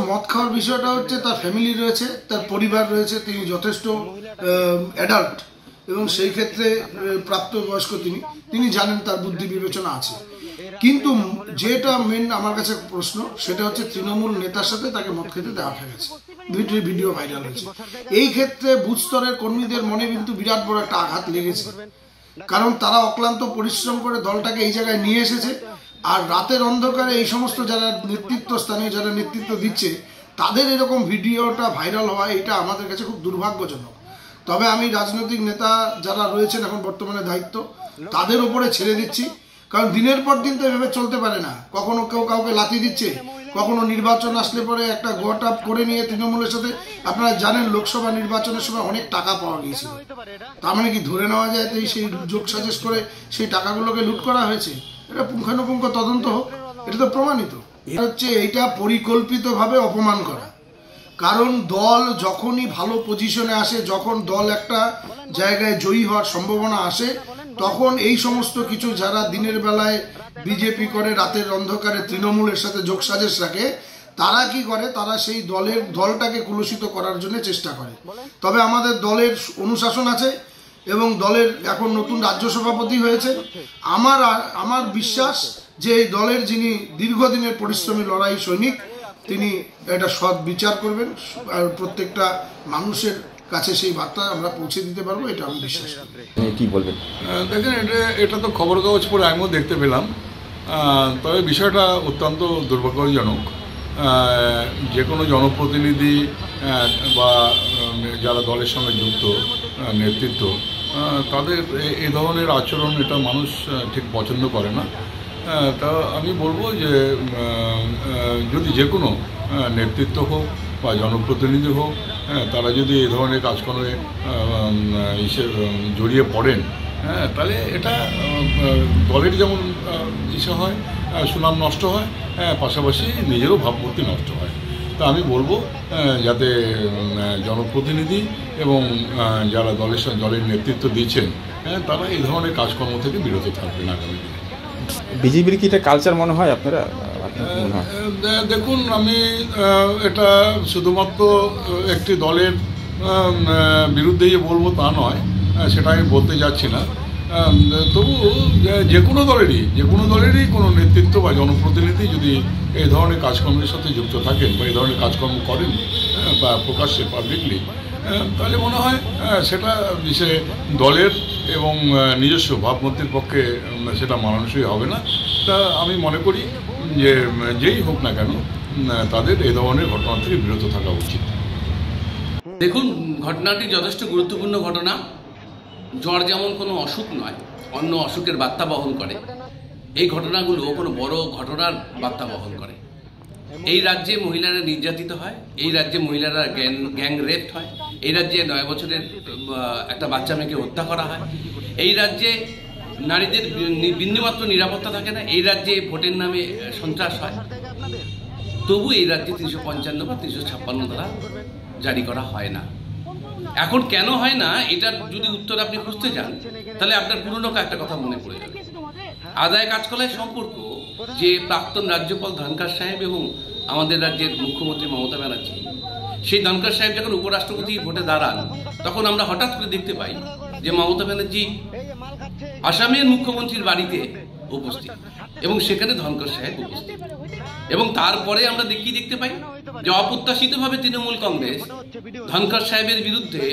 মদ খাওয়ার বিষয়টা হচ্ছে তার ফ্যামিলি রয়েছে, তার পরিবার রয়েছে, তিনি যথেষ্ট অ্যাডাল্ট এবং সেই ক্ষেত্রে প্রাপ্তবয়স্ক তিনি জানেন তার বুদ্ধি বিবেচনা আছে। কিন্তু যেটা মেন আমার কাছে প্রশ্ন সেটা হচ্ছে তৃণমূল নেতার সাথে তাকে মদ খেতে দেওয়া গেছে, ভিডিও ভাইরাল হয়েছে। এই ক্ষেত্রে বুথ স্তরের কর্মীদের মনে কিন্তু বিরাট বড় একটা আঘাত লেগেছে, কারণ তারা অক্লান্ত পরিশ্রম করে দলটাকে এই জায়গায় নিয়ে এসেছে। আর রাতের অন্ধকারে এই সমস্ত যারা নেতৃত্ব স্থানে যারা নেতৃত্ব দিচ্ছে তাদের এরকম ভিডিওটা ভাইরাল হওয়া, এটা আমাদের কাছে খুব দুর্ভাগ্যজনক। তবে আমি রাজনৈতিক নেতা যারা রয়েছেন এখন বর্তমানে দায়িত্ব, তাদের উপরে ছেড়ে দিচ্ছি, কারণ দিনের পর দিন তো এভাবে চলতে পারে না। কখনো কেউ কাউকে লাথি দিচ্ছে, কখনো নির্বাচন আসলে পরে একটা গোট আপ করে নিয়ে তৃণমূলের সাথে, আপনারা জানেন লোকসভা নির্বাচনের সময় অনেক টাকা পাওয়া গিয়েছিল, তার মানে কি ধরে নেওয়া যায় সেই যোগ সাজেশ করে সেই টাকাগুলোকে লুট করা হয়েছে? এটা পুঙ্খানুপুঙ্খ তদন্ত হোক, এটা তো প্রমাণিত। এটা হচ্ছে এইটা পরিকল্পিতভাবে অপমান করা, কারণ দল যখনই ভালো পজিশনে আসে, যখন দল একটা জায়গায় জয়ী হওয়ার সম্ভাবনা আসে, তখন এই সমস্ত কিছু যারা দিনের বেলায় বিজেপি করে, রাতের অন্ধকারে তৃণমূলের সাথে যোগসাজেশ রাখে, তারা কি করে, তারা সেই দলটাকে কুলুষিত করার জন্য চেষ্টা করে। তবে আমাদের দলের অনুশাসন আছে এবং দলের এখন নতুন রাজ্য সভাপতি হয়েছে। আমার বিশ্বাস যে এই দলের যিনি দীর্ঘদিনের পরিশ্রমী লড়াই সৈনিক, তিনি এটা সৎ বিচার করবেন আর প্রত্যেকটা মানুষের কাছে সেই বার্তা আমরা পৌঁছে দিতে পারবো, এটা আমি বিশ্বাস করি। কি বলবেন? দেখেন, এটা তো খবর কাগজ পড়ে আমিও দেখতে পেলাম, তবে বিষয়টা অত্যন্ত দুর্ভাগ্যজনক। যে কোনো জনপ্রতিনিধি বা যারা দলের সঙ্গে যুক্ত নেতৃত্ব, তাদের এই ধরনের আচরণ এটা মানুষ ঠিক পছন্দ করে না। তা আমি বলবো যে যদি যে কোনো নেতৃত্ব হোক বা জনপ্রতিনিধি হোক, তারা যদি এই ধরনের কাজকর্মে জড়িয়ে পড়েন, তাহলে এটা দলের যেমন ইসে হয়, সুনাম নষ্ট হয়, পাশাপাশি নিজেরও ভাবমূর্তি নষ্ট হয়। তা আমি বলবো যাতে জনপ্রতিনিধি এবং যারা দলের নেতৃত্ব দিচ্ছেন, তারা এই ধরনের কাজকর্ম থেকে বিরত থাকবেন আগামী দিনে। বিজেপির কি এটা কালচার মনে হয় আপনারা? দেখুন, আমি এটা শুধুমাত্র একটি দলের বিরুদ্ধে যে বলবো তা নয়, সেটা আমি বলতে যাচ্ছি না। তবু যে কোনো দলেরই কোনো নেতৃত্ব বা জনপ্রতিনিধি যদি এই ধরনের কাজকর্মের সাথে যুক্ত থাকেন বা এই ধরনের কাজকর্ম করেন বা প্রকাশ্যে পাবলিকলি, তাহলে মনে হয় সেটা সে দলের এবং নিজস্ব ভাবমূর্তির পক্ষে সেটা মানানসই হবে না। তা আমি মনে করি যে যেই হোক না কেন, তাদের এই ধরনের ঘটনা থেকে বিরত থাকা উচিত। দেখুন, ঘটনাটি যথেষ্ট গুরুত্বপূর্ণ ঘটনা। জ্বর যেমন কোনো অসুখ নয়, অন্য অসুখের বার্তা বহন করে, এই ঘটনাগুলো কোনো বড় ঘটনার বার্তা বহন করে। এই রাজ্যে মহিলারা নির্যাতিত হয়, এই রাজ্যে মহিলারা গ্যাং রেপ হয়, এই রাজ্যে 9 বছরের একটা বাচ্চা মেয়েকে হত্যা করা হয়, এই রাজ্যে নারীদের বিন্দুমাত্র নিরাপত্তা থাকে না, এই রাজ্যে ভোটের নামে সন্ত্রাস হয়। তবু এই রাজ্যে 355 বা 356 ধারা জারি করা হয় না। এখন কেন হয় না, এটার যদি উত্তর আপনি খুঁজতে যান, তাহলে আপনার পুরনো একটা কথা মনে পড়ে যাবে। আদায় কাজকলায় সম্পর্ক যে প্রাক্তন রাজ্যপাল ধনখড় সাহেব এবং আমাদের রাজ্যের মুখ্যমন্ত্রী মমতা ব্যানার্জি, সেই ধনখড় সাহেব যখন উপরাষ্ট্রপতি ভোটে দাঁড়ান, তখন আমরা হঠাৎ করে দেখতে পাই যে মমতা ব্যানার্জি আসামের মুখ্যমন্ত্রীর বাড়িতে উপস্থিত এবং সেখানে ধনখড় সাহেব উপস্থিত। এবং তারপরে আমরা দেখতে পাই যে অপ্রত্যাশিতভাবে তৃণমূল কংগ্রেস ধনখড় সাহেবের বিরুদ্ধে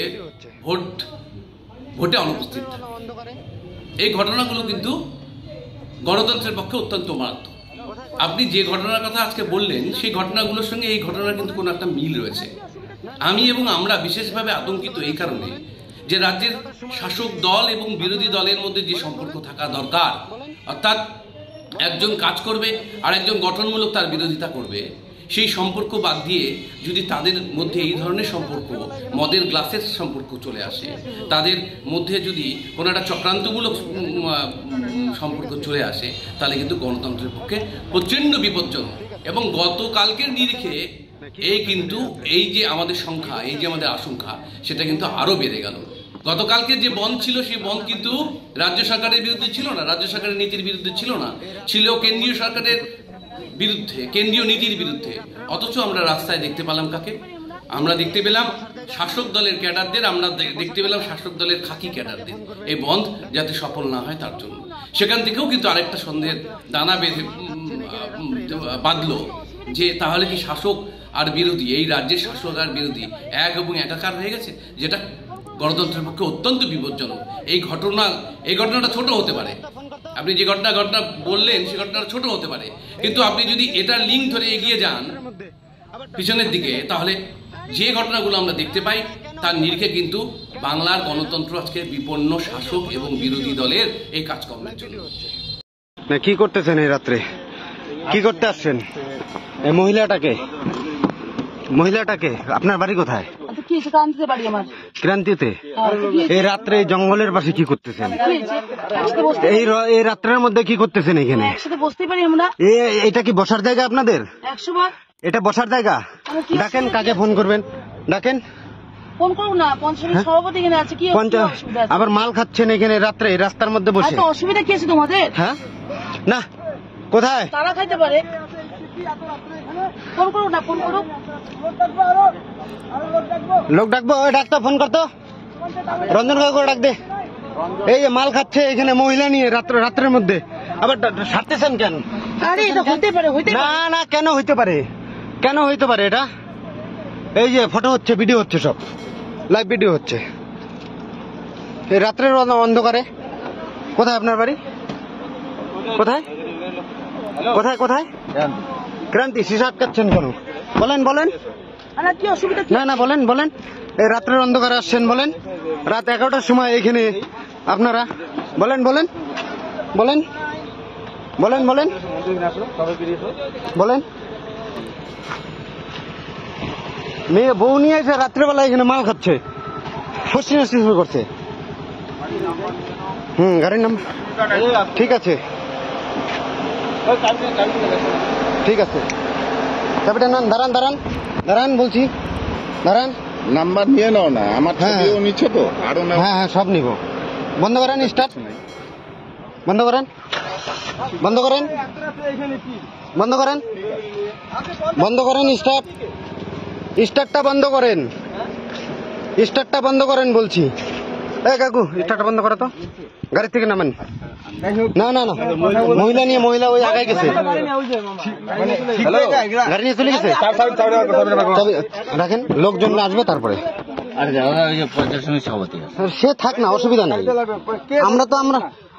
ভোটে অনুপস্থিত থাকে। এই ঘটনাগুলো কিন্তু গণতন্ত্রের পক্ষে অত্যন্ত মারাত্মক। আপনি যে ঘটনার কথা আজকে বললেন, সেই ঘটনাগুলোর সঙ্গে এই ঘটনার কিন্তু কোনো একটা মিল রয়েছে। আমি এবং আমরা বিশেষভাবে আতঙ্কিত এই কারণে যে রাজ্যের শাসক দল এবং বিরোধী দলের মধ্যে যে সম্পর্ক থাকা দরকার, অর্থাৎ একজন কাজ করবে আর একজন গঠনমূলক তার বিরোধিতা করবে, সেই সম্পর্ক বাদ দিয়ে যদি তাদের মধ্যে এই ধরনের সম্পর্ক, মদের গ্লাসের সম্পর্ক চলে আসে, তাদের মধ্যে যদি কোনো একটা চক্রান্তমূলক সম্পর্ক চলে আসে, তাহলে কিন্তু গণতন্ত্রের পক্ষে প্রচণ্ড বিপজ্জনক। এবং গতকালকের নিরিখে এই যে আমাদের সংখ্যা, এই যে আমাদের আশঙ্কা, সেটা কিন্তু আরও বেড়ে গেল। গতকালকে যে বন্ধ ছিল, সেই বন্ধ কিন্তু রাজ্য সরকারের বিরুদ্ধে ছিল না, রাজ্য সরকারের নীতির বিরুদ্ধে ছিল না, ছিল কেন্দ্রীয় সরকারের বিরুদ্ধে, কেন্দ্রীয় নীতির বিরুদ্ধে। অথচ আমরা রাস্তায় দেখতে পেলাম কাকে? আমরা দেখতে পেলাম শাসক দলের ক্যাডারদের, আমরা দেখতে পেলাম শাসক দলের খাকি ক্যাডারদের। এই বন্ধ যাতে সফল না হয় তার জন্য। সেখান থেকেও কিন্তু আরেকটা সন্দেহের দানা বাঁধলো যে তাহলে কি শাসক আর বিরোধী, এই রাজ্যের শাসক আর বিরোধী এক এবং একাকার হয়ে গেছে, যেটা গণতন্ত্রের পক্ষে অত্যন্ত বিপজ্জনক। এই ঘটনাটা ছোট হতে পারে, আপনি যে ঘটনা বললেন সে ঘটনাটা ছোট হতে পারে, কিন্তু আপনি যদি এটার লিঙ্ক ধরে এগিয়ে যান পিছনের দিকে, তাহলে যে ঘটনাগুলো আমরা দেখতে পাই তার নিরিখে কিন্তু বাংলার গণতন্ত্র আজকে বিপন্ন শাসক এবং বিরোধী দলের এই কাজকর্মের জন্য। কি করতেছেন এই রাত্রে? কি করতে আসছেন? এই মহিলাটাকে আপনার বাড়ি কোথায়? ক্রান্তিতে। এই রাত্রে জঙ্গলের পাশে কি করতেছেন? এই রাত্রের মধ্যে কি করতেছেন এখানে? এটা কি বসার জায়গা আপনাদের? এটা বসার জায়গা? ডাকেন, কাকে ফোন করবেন ডাকেন। আবার মাল খাচ্ছেন এখানে রাত্রে রাস্তার মধ্যে বসে? অসুবিধা কি আছে তোমাদের? হ্যাঁ না, কোথায় তারা খাইতে পারে? ফোন করো না, ফোন করো। লোক ডাকবো, ওই ডাক্তার ফোন করতো, রঞ্জন কাকু ডাক দে। এই যে মাল খাচ্ছে এখানে মহিলা নিয়ে রাত্রের মধ্যে, আবার সারতেছেন কেন? আরে এটা হতে পারে, না না, কেন হইতে পারে? কেন হইতে পারে এটা? এই যে ফটো হচ্ছে, ভিডিও হচ্ছে, সব লাইভ ভিডিও হচ্ছে এই রাত্রের অন্ধকারে। কোথায় আপনার বাড়ি? কোথায় কোথায় কোথায়? ক্রান্তি। সিসা আটকাচ্ছেন কেন? বলেন। কি অসুবিধা? না বলেন। এই রাত্রের অন্ধকারে আসছেন বলেন, রাত 11টার সময় এখানে আপনারা বলেন। মেয়ে বউ নিয়ে এসে রাত্রেবেলা এখানে মাল খাচ্ছে, ফসি করছে। গাড়ির নাম ঠিক আছে, চাবিটা নেন। দাঁড়ান বলছি, দাঁড়ান। নাম্বার নিয়ে নাও না, আমার ছবিও নিচ্ছে তো আরো। হ্যাঁ সব নিব। বন্ধ করেন, স্টার্ট বন্ধ করেন। স্টার্টটা বন্ধ করেন বলছি। এই কাকু, স্টার্টটা বন্ধ করো তো, গাড়ি থেকে নামেন। না মহিলা ওই আগায় গেছে, গাড়ি নিয়ে চলে গেছে। রাখেন, লোকজন আসবে তারপরে সে থাক না, অসুবিধা নেই।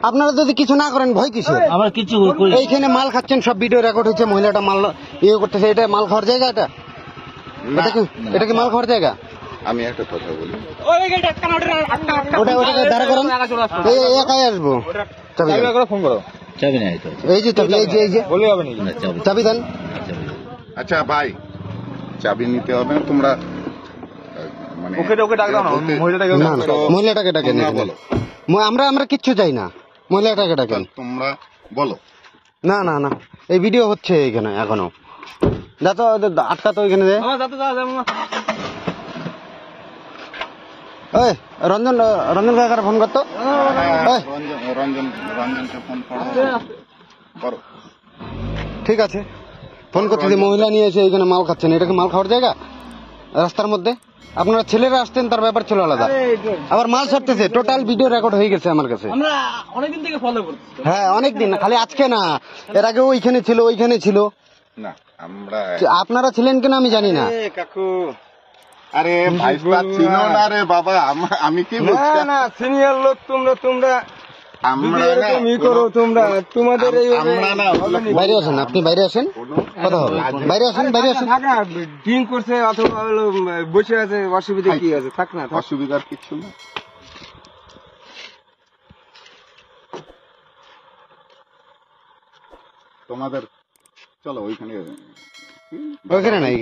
আপনারা যদি কিছু না করেন ভয় কিসের? আমরা কিছু এইখানে মাল খাচ্ছেন, সব ভিডিও রেকর্ড হচ্ছে, মহিলাটা মাল করতেছে। এটা মাল খাওয়ার জায়গা? এটা কি মাল খাওয়ার জায়গা? আমি একটা কথা বলি, ওটাকে দাঁড়া করেন, একাই আসবো। ফোন করো, চাবি নাই তো। এই যে চাবি, এই যে চাবি দেন। আচ্ছা ভাই, চাবি নিতে হবে না, তোমরা মানে মহিলাটাকে ডাকেন। আমরা কিচ্ছু চাই না, মহিলাটাকে ডাকেন। তোমরা বলো। না এই ভিডিও হচ্ছে এখানে এখনো। যাতো আটকা তো এখানে। রঞ্জন কাকার ফোন করতো। রঞ্জনকে ফোন করো। ঠিক আছে, ফোন করতে। মহিলা নিয়ে এসে এখানে মাল খাচ্ছেন, এটা কি মাল খাওয়ার জায়গা? রাস্তার মধ্যে আপনারা ছেলেরা আসতেন, তার ব্যাপার ছিল আলাদা। আবার মাল ছাড়তেছে, টোটাল ভিডিও রেকর্ড হয়ে গেছে আমার কাছে। আমরা অনেকদিন থেকে ফলো করছি। হ্যাঁ অনেকদিন, খালি আজকে না, এর আগেও ওইখানে ছিল না। আপনারা ছিলেন কিনা আমি জানি না। কাকু, আরে ভাই চিনো না রে বাবা, আমি কি বলছি? না সিনিয়র লোক তোমরা বাইরে আসেন, আপনি বাইরে আসেন, কথা হবে। বাইরে আসেন। ড্রিঙ্ক করছে অথবা বসে আছে, অসুবিধা কি আছে? থাক না, অসুবিধার কিছু না। তোমাদের চলো ওইখানে নাই।